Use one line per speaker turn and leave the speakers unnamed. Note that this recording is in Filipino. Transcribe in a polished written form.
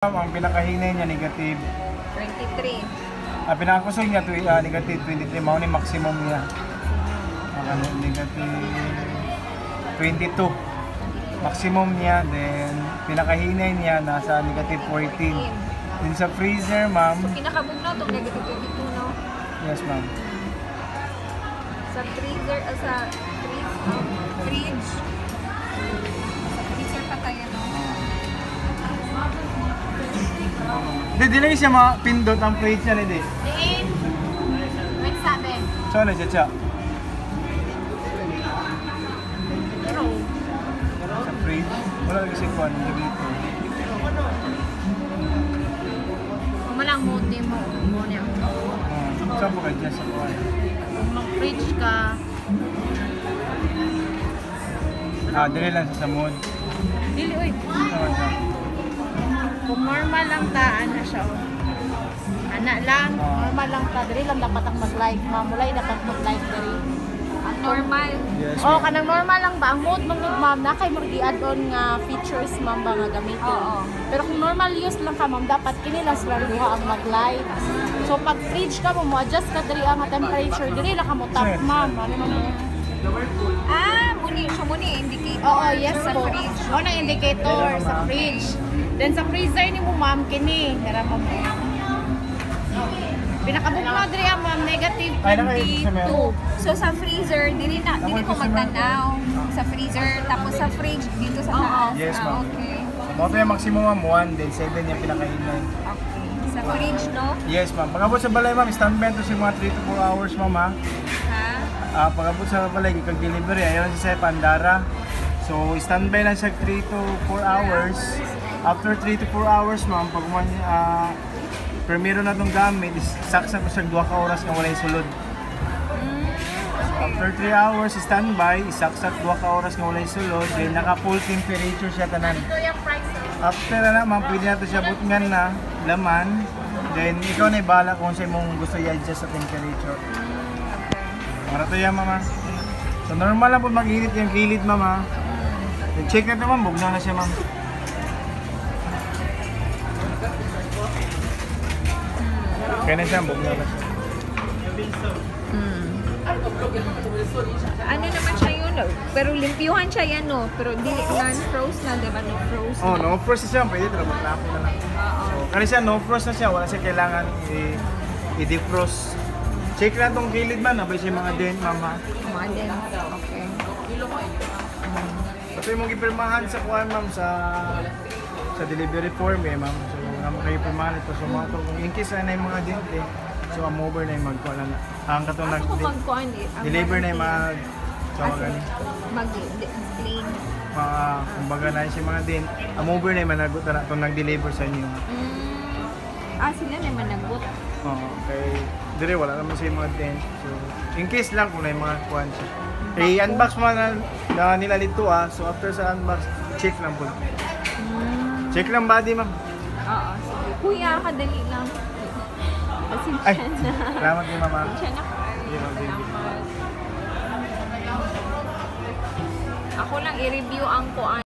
Ang pinakahinay niya negative
23.
pinakakusog niya negative 23 mao ni maximum niya. Negative 22 maximum niya, then pinakahinay niya nasa negative 14. Din sa freezer, ma'am.
So kinakabugnaw to negative 22, no?
Yes, ma'am.
Sa freezer, sa fridge. Sa freezer pa tayo, no?
Di lagi siya mapindot ang fridge niya, hindi.
Diin. Wait, sabi.
So, ano siya?
Pero,
Sa fridge. Wala lagi siya kuhan dito.
kumalang mood mo. Muna ang
Saan po ka dyan sa kuhan?
kung mag-fridge ka,
Dili lang sa mood.
dili, uy.
Naman siya.
Kung normal lang taan na siya. Anak lang, normal lang ta. Dili lang dapat ang mag-like. Mamulay dapat mag-like diri. Normal.
Yes,
Oh,
ma'am.
kanang normal lang ba? Ang mood mong ma'am, na kay mo i-add-on nga features ma'am ba nga gamiton.
Oo.
Pero kung normal use lang ka ma'am, dapat kini lang sila duha ang mag-light. So pag fridge ka mo adjust ka diri ang temperature, diri lang ka mo tap ma'am. Ano man mo?
Muni indicator.
Oo, yes
sa
po.
fridge.
O nang indicator sa fridge. Then sa freezer ni mo ma'am kini, dara mo. Pinakabugnaw diri ang ma'am negative
Ay, nakita sa meron.
22.
So sa freezer, dili ko magtanaw. Sa freezer, tapos sa fridge, dito sa taas.
Yes, ma'am.
Okay.
Mga pa yung maximum ma'am 1, then 7 yung pinakahinay.
Okay. Sa fridge, no?
Yes, ma'am. Pag-abot sa balay, ma'am, standby to si mga 3 to 4 hours, ma'am, ha?
Ha?
Pag-abot sa balay, ikag-delivery, ayaw lang siya sa Pandara. So, standby lang siya 3 to 4 hours. After 3 to 4 hours, ma'am, pag permiro na itong gamit, saksa ko siya 2 ka oras na walay sulod. After 3 hours, standby, isaksak 2 ka oras na walay sulod, then naka-full temperature siya tanan. After na ma'am, pwede na ito siya butngan na laman. Then, ikaw na ibala kung sa'yo mong gusto i-adjust sa temperature. Para ito yan, mama. So, normal lang po mag-init yung kilid, mama. Then, check na ito, ma'am. Bugnaw na siya, ma'am. Kaya na siya, bugnaw na siya.
Ano naman siya yun, no? Pero limpyuhan siya yan, no? Pero di non-froze na, diba? No-froze.
Oh, no frost na siya. Pwede ito, maglapo na lang. So, kasi siya, no frost na siya. Wala siya kailangan i-defrost. Check lang itong kilid, man. Abay siya mga dent, mama.
Mga din. Okay.
Ito yung mga ipirmahan sa kuhan, ma'am, sa delivery form, ma'am. So, nga mga ipirmahan ito. So, mga kung in case na yung mga dent, so, ang over na yung magkuhan na. Ang katong
Ako magkuhan eh.
deliver na yung mga tawagan.
Mag-explain.
Kumbaga na siya mga dent. Ang over na yung managot na itong nag-deliver sa inyo.
Sila naman nagbut.
Oo, kay dire wala naman siya yung mga dent. So, in case lang kung na yung mga kuhan siya. I-unbox mo na nila dito So, after sa unbox, check lang po. Check lang body, ma'am.
Oo, sige. Kuya, kadali lang.
Ay,
Pasensya na.
salamat din, mama.
Pasensya na. Ako lang i-review ang kuan.